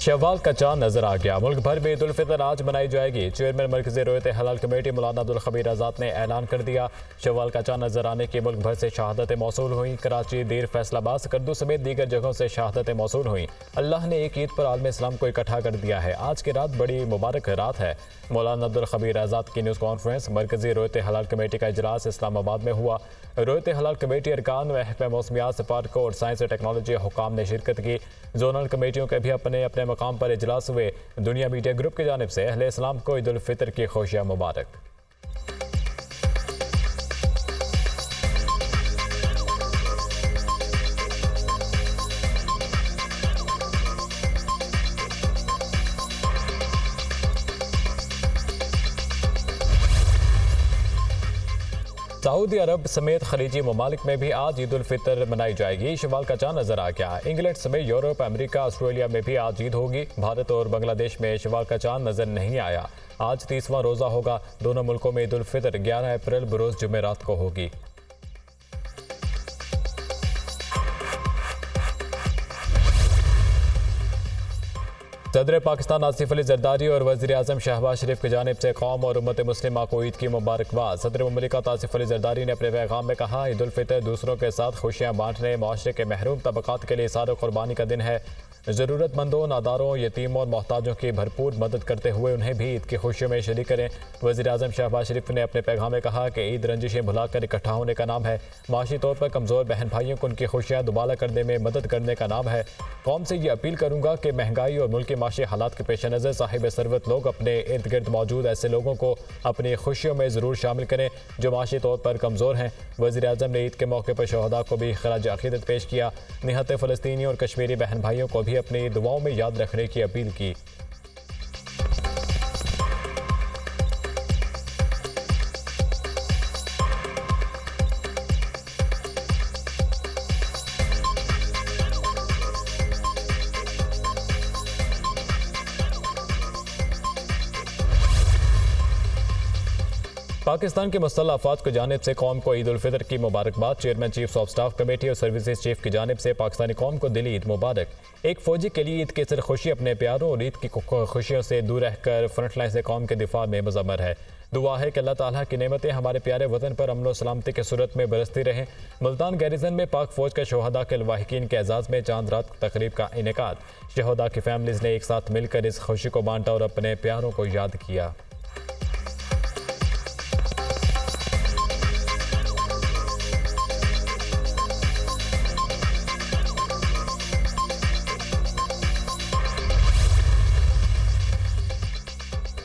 शव्वाल का चांद नजर आ गया। मुल्क भर में ईद उल फितर आज मनाई जाएगी। चेयरमैन मरकजी रोयत हलाल कमेटी मौलाना अब्दुल खबीर आज़ाद ने ऐलान कर दिया। शव्वाल का चांद नजर आने की मुल्क भर से शहादतें मौसूल हुई। कराची, दीर, फैसलाबाद, सकर्दू समेत दीगर जगहों से शहादतें मौसूल हुई। अल्लाह ने एक ईद पर आलम इस्लाम को इकट्ठा कर दिया है। आज की रात बड़ी मुबारक रात है। मौलाना अब्दुल खबीर आज़ाद की न्यूज़ कॉन्फ्रेंस। मरकजी रोयत हलाल कमेटी का इजलास इस्लामाबाद में हुआ। रोयत हलाल कमेटी अरकान, महकमा मौसमियात, सफारतकों और साइंस और टेक्नोलॉजी हुकाम ने शिरकत की। जोनल कमेटियों के भी अपने अपने मकाम पर इजलास हुए। दुनिया मीडिया ग्रुप की जानिब से अहले इस्लाम को ईद उल फितर की खुशियां मुबारक। सऊदी अरब समेत खलीजी ममालिक में भी आज ईद उल फितर मनाई जाएगी। शवाल का चांद नजर आ गया। इंग्लैंड समेत यूरोप, अमेरिका, ऑस्ट्रेलिया में भी आज ईद होगी। भारत और बांग्लादेश में शवाल का चांद नजर नहीं आया। आज 30वां रोज़ा होगा। दोनों मुल्कों में ईद उल फितर 11 अप्रैल बरोज़ जुमेरात को होगी। सदर पाकिस्तान आसिफ अली जरदारी और वज़ीर आज़म शहबाज शरीफ की जानिब से कौम और उम्मत मुस्लिमा को ईद की मुबारकबाद। सदर मुमलिकत आसिफ अली जरदारी ने अपने पैगाम में कहा, ईद उल फितर दूसरों के साथ खुशियाँ बांटने, माशरे के महरूम तबक़ात के लिए इज़हार कुर्बानी का दिन है। ज़रूरतमंदों, नादारों, यतीमों और मोहताजों की भरपूर मदद करते हुए उन्हें भी ईद की खुशियों में शरीक करें। वज़ीर आज़म शहबाज शरीफ ने अपने पैगाम में कहा कि ईद रंजिशें भुलाकर इकट्ठा होने का नाम है। माशी तौर पर कमज़ोर बहन भाइयों को उनकी खुशियाँ दुबाला करने में मदद करने का नाम है। कौम से ये अपील करूँगा कि महंगाई और मुल्क के माशी हालात के पेश नज़र साहिब सरवत लोग अपने इर्द गिर्द मौजूद ऐसे लोगों को अपनी खुशियों में ज़रूर शामिल करें जो माशी तौर पर कमज़ोर हैं। वज़ीर आज़म ने ईद के मौके पर शहदा को भी खराज अक़ीदत पेश किया। निहत्ते फ़लस्तीनी और कश्मीरी बहन भाइयों को भी अपनी दुआओं में याद रखने की अपील की। पाकिस्तान के मुस्तल्ह अफवाज की जानिब से कौम को ईद उल फितर की मुबारकबाद। Chairman chief of staff committee और सर्विसेज चीफ की जानिब से पाकिस्तानी कौम को दिली ईद मुबारक। एक फौजी के लिए ईद की सर खुशी अपने प्यारों और ईद की खुशियों से दूर रहकर फ्रंट लाइन से कौम के दिफा में मुज़म्मर है। दुआ है कि अल्लाह ताला की नेमतें हमारे प्यारे वतन पर अमन और सलामती के सूरत में बरसती रहें। मुल्तान गैरिजन में पाक फौज के शहदा के लवाहिकीन के एजाज़ में चांद रात तकरीब का इनेकाद। शहदा की फैमिलीज़ ने एक साथ मिलकर इस खुशी को बांटा और अपने प्यारों को याद किया।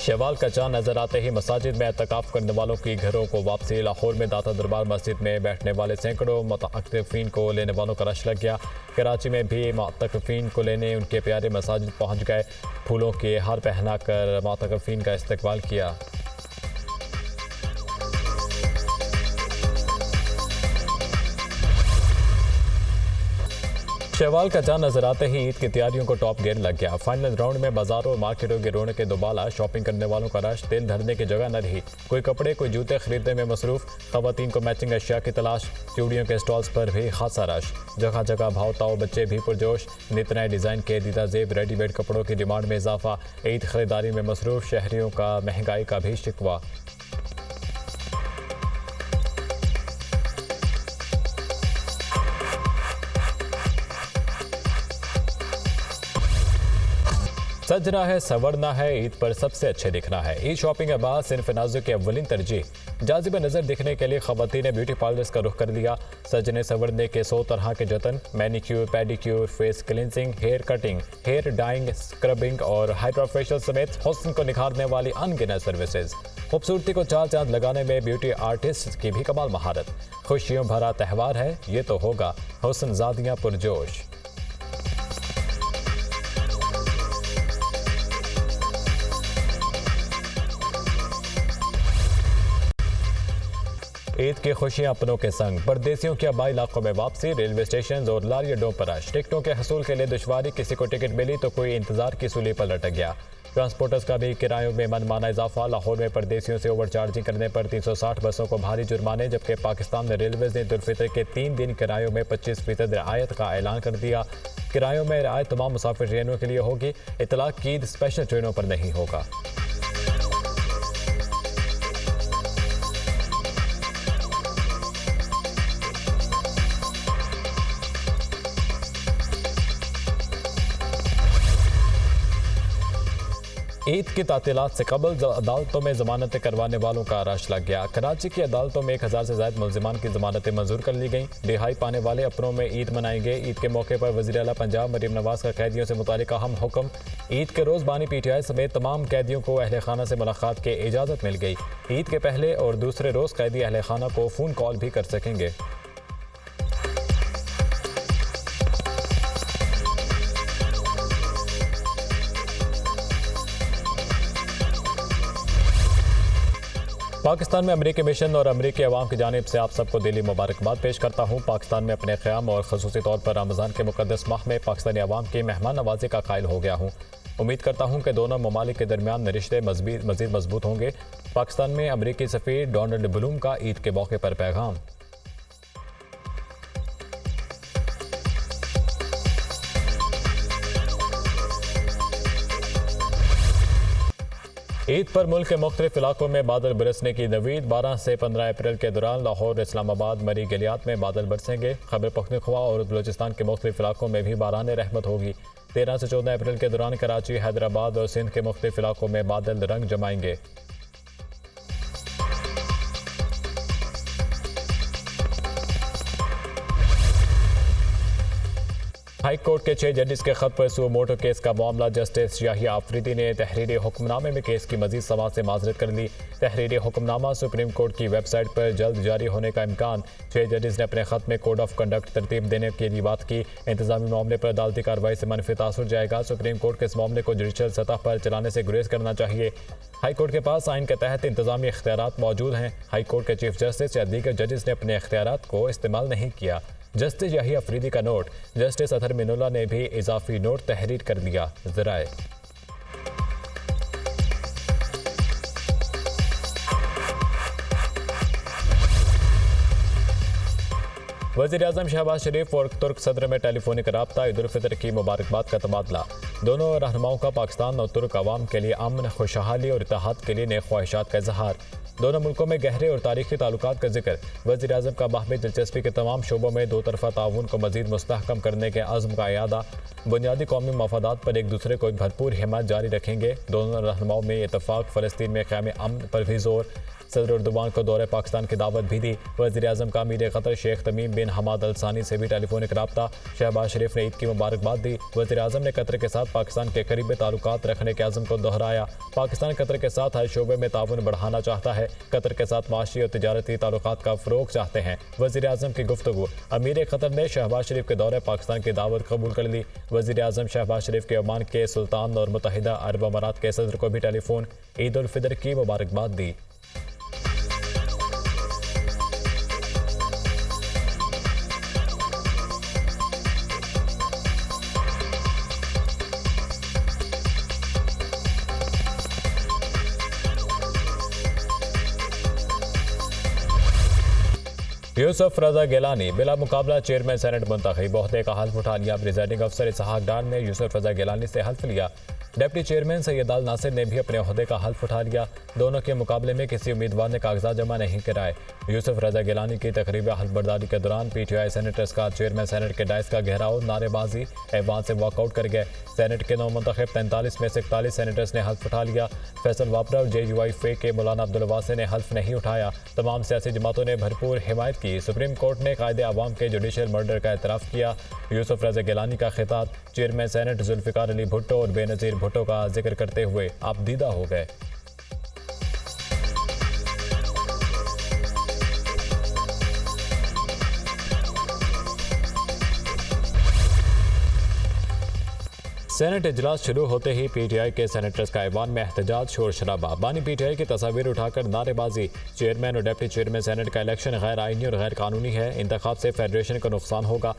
शवाल का चांद नजर आते ही मसाजिद में एतकाफ करने वालों की घरों को वापसी। लाहौर में दाता दरबार मस्जिद में बैठने वाले सैकड़ों मुतअक्किफीन को लेने वालों का रश लग गया। कराची में भी मुतअक्किफीन को लेने उनके प्यारे मसाजिद पहुंच गए। फूलों के हार पहनाकर मुतअक्किफीन का इस्तकबाल किया। शवाल का चांद नजर आते ही ईद की तैयारियों को टॉप गियर लग गया। फाइनल राउंड में बाजारों और मार्केटों के रौनक के दोबाला। शॉपिंग करने वालों का रश, दिल धरने की जगह न रही। कोई कपड़े, कोई जूते खरीदने में मसरूफ। खवातीन को मैचिंग अशिया की तलाश। चूड़ियों के स्टॉल्स पर भी खासा रश। जगह जगह भाव ताव, बच्चे भी पुरजोश। नित नए डिज़ाइन के दीदा जेब, रेडीमेड कपड़ों की डिमांड में इजाफा। ईद खरीदारी में मसरूफ शहरियों का महंगाई का भी शिकवा। सजना है, संवरना है, ईद पर सबसे अच्छे दिखना है। ईद शॉपिंग के बाद सिर्फ नाजुक की अव्वलीन तरजीह। जाजिब नज़र दिखने के लिए खवातीन ने ब्यूटी पार्लर्स का रुख कर दिया। सजने संवरने के 100 तरह के जतन, manicure, pedicure, face cleansing, hair cutting, hair dyeing, scrubbing और हाइड्रा फेशियल समेत हुस्न को निखारने वाली अनगिनत सर्विसेज। खूबसूरती को चार चांद लगाने में ब्यूटी आर्टिस्ट की भी कमाल महारत। खुशियों भरा त्यौहार है, ये तो होगा हुस्न ज़ादियाँ पुरजोश। ईद की खुशियां अपनों के संग। परदेसियों की आबाई इलाकों में वापसी। रेलवे स्टेशन और लारी अड्डों पर रश। टिकटों के हसूल के लिए दुश्वारी। किसी को टिकट मिली तो कोई इंतजार की सूली पर लटक गया। ट्रांसपोर्टर्स का भी किरायों में मनमाना इजाफा। लाहौर में परदेसियों से ओवरचार्जिंग करने पर 360 बसों को भारी जुर्माने, जबकि पाकिस्तान रेलवेज ने ईद उल फितर के 3 दिन किरायों में 25% रियायत का ऐलान कर दिया। किरायों में रियायत तमाम मुसाफिर ट्रेनों के लिए होगी, इतलाक की ईद स्पेशल ट्रेनों पर नहीं होगा। ईद की तातीलात से कबल अदालतों में जमानतें करवाने वालों का रश लग गया। कराची की अदालतों में 1000 से ज्यादा मुलजिमान की जमानतें मंजूर कर ली गईं। रिहाई पाने वाले अपनों में ईद मनाई गई। ईद के मौके पर वज़ीर आला पंजाब मरीम नवाज का कैदियों से मुतालिक अहम हुक्म। ईद के रोज़ बानी PTI समेत तमाम कैदियों को अहले खाना से मुलाकात की इजाज़त मिल गई। ईद के पहले और दूसरे रोज़ कैदी अहले खाना को फ़ोन कॉल भी कर सकेंगे। पाकिस्तान में अमरीकी मिशन और अमरीकी अवाम की जानिब से आप सबको दिली मुबारकबाद पेश करता हूँ। पाकिस्तान में अपने क़याम और ख़ुसूसी तौर पर रमज़ान के मुक़द्दस माह में पाकिस्तानी अवाम की मेहमान नवाज़ी का कायल हो गया हूँ। उम्मीद करता हूँ कि दोनों ममालिक के दरमियान रिश्ते मज़ीद मजबूत होंगे। पाकिस्तान में अमरीकी सफ़ीर डोनाल्ड ब्लूम का ईद के मौके पर पैगाम। ईद पर मुल्क के मुख्तलिफ इलाकों में बादल बरसने की नवीद। 12 से 15 अप्रैल के दौरान लाहौर, इस्लामाबाद, मरी, गलियात में बादल बरसेंगे। खैबर पख्तूनख्वा और बलूचिस्तान के मुख्तलिफ इलाकों में भी बारान रहमत होगी। 13 से 14 अप्रैल के दौरान कराची, हैदराबाद और सिंध के मुख्तलिफ इलाकों में बादल रंग जमाएंगे। हाई कोर्ट के 6 जजेस के खत पर सुओ मोटो केस का मामला। जस्टिस याहिया आफरीदी ने तहरीरी हुक्मनामे में केस की मजीद समाअत से माजरत कर ली। तहरीरी हुक्मनामा सुप्रीम कोर्ट की वेबसाइट पर जल्द जारी होने का इम्कान। 6 जजेस ने अपने खत में कोड ऑफ कंडक्ट तरतीब देने की भी बात की। इंतजामी मामले पर अदालती कार्रवाई से मनफी तासुर जाएगा। सुप्रीम कोर्ट के इस मामले को जुडिशल सतह पर चलाने से गुरेज करना चाहिए। हाई कोर्ट के पास आइन के तहत इंतजामी इख्तियारात मौजूद हैं। हाई कोर्ट के चीफ जस्टिस या दीगर जजेस ने अपने इख्तियारात को इस्तेमाल नहीं किया। जस्टिस याहिया अफरीदी का नोट। जस्टिस अतहर मिनुल्लाह ने भी इजाफी नोट तहरीर कर दिया। ज़राए वज़ीर-ए-आज़म शहबाज शरीफ और तुर्क सदर में टेलीफोनिक रब्ता। ईद उल फितर की मुबारकबाद का तबादला। दोनों रहनुमाओं का पाकिस्तान और तुर्क अवाम के लिए अमन, खुशहाली और इत्तेहाद के लिए नेक ख्वाहिशात का इजहार। दोनों मुल्कों में गहरे और तारीखी ताल्लुकात का जिक्र। वज़ीर-ए-आज़म का बाहमी दिलचस्पी के तमाम शोबों में दो तरफ़ा ताउन को मज़ीद मुस्तहकम करने के अज़्म का इयादा। बुनियादी कौमी मफादात पर एक दूसरे को भरपूर हिमायत जारी रखेंगे। दोनों रहनुमाओं में इत्तफ़ाक़। फ़लस्तीन में क़याम अमन पर भी जोर। सदर उर्दुबान को दौरे पाकिस्तान की दावत भी दी। वज़ीर-ए-आज़म का अमीर क़तर शेख तमीम बिन हमाद अल सानी से भी टेलीफोनिक रब्ता। शहबाज शरीफ ने ईद की मुबारकबाद दी। वज़ीर-ए-आज़म ने कतर के साथ पाकिस्तान के करीबी ताल्लुकात रखने के अज़्म को दोहराया। पाकिस्तान कतर के साथ हर शोबे में ताउन बढ़ाना चाहता है। कतर के साथ माशी और तिजारती ताल्लुकात का फ़रोग़ चाहते हैं। वज़ीर-ए-आज़म की गुफ्तगू। अमीर क़तर ने शहबाज शरीफ के दौरे पाकिस्तान की दावत कबूल कर ली। वज़ीर-ए-आज़म शहबाज शरीफ के ओमान के सुल्तान और मुत्तहिदा अरब अमारात के सदर को भी टेलीफोन ईद उल फितर की मुबारकबाद दी। यूसुफ रजा गिलानी बिला मुकाबला चेयरमैन सेनेट मुंतखब। ओहदे का हल्फ उठा लिया। प्रिजाइडिंग अफसर इसहाक डार ने यूसुफ रजा गिलानी से हल्फ लिया। डिप्टी चेयरमैन सैयद अल नासिर ने भी अपने ओहदे का हल्फ उठा लिया। दोनों के मुकाबले में किसी उम्मीदवार ने कागजात जमा नहीं कराए। यूसुफ रजा गिलानी की तकरीबी हल्फ बर्दारी के दौरान PTI सेनेटर्स का चेयरमैन सेनेट के डाइस का घेराव, नारेबाजी, ऐवान से वॉकआउट कर गए। सेनेट के नौ मुंतखब 43 में से 41 सेनेटर्स ने हल्फ उठा लिया। फैसल वापरा और JUI फे के मौलाना अब्दुल वासे ने हल्फ नहीं उठाया। तमाम सियासी जमातों ने भरपूर हिमायत की। सुप्रीम कोर्ट ने कायदे अवाम के जुडिशल मर्डर का एतराफ़ किया। यूसुफ रजा गिलानी का खिताब। चेयरमैन सेनेट जुल्फ़िकार अली भुट्टो और बेनज़ीर भुट्टो का जिक्र करते हुए आप दीदा हो गए। सेनेट इजलास शुरू होते ही पीटीआई के सेनेटर्स का ऐवान में एहतजाज, शोर शराबा। बानी पीटीआई की तस्वीर उठाकर नारेबाजी। चेयरमैन और डिप्टी चेयरमैन सेनेट का इलेक्शन गैर आईनी और गैर कानूनी है। इंतखाब से फेडरेशन को नुकसान होगा।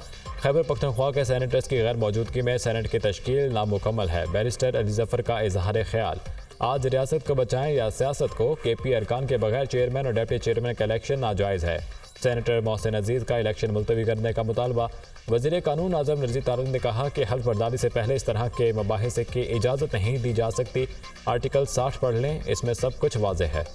खैबर पख्तूनख्वा के सेनेटर्स की गैर मौजूदगी में सेनेट की तश्कील नामुकम्मल है। बैरिस्टर अली जफर का इजहार ख्याल। आज रियासत को बचाएं या सियासत को, केपी अरकान के बगैर चेयरमैन और डिप्टी चेयरमैन का इलेक्शन नाजायज़ है। सेनेटर मोहसिन अजीज का इलेक्शन मुलतवी करने का मुतालबा। वज़ीर कानून आज़म रज़ी तारिक ने कहा कि हल्फ बर्दारी से पहले इस तरह के मबाहिस की इजाज़त नहीं दी जा सकती। आर्टिकल 60 पढ़ लें, इसमें सब कुछ वाज़ेह है।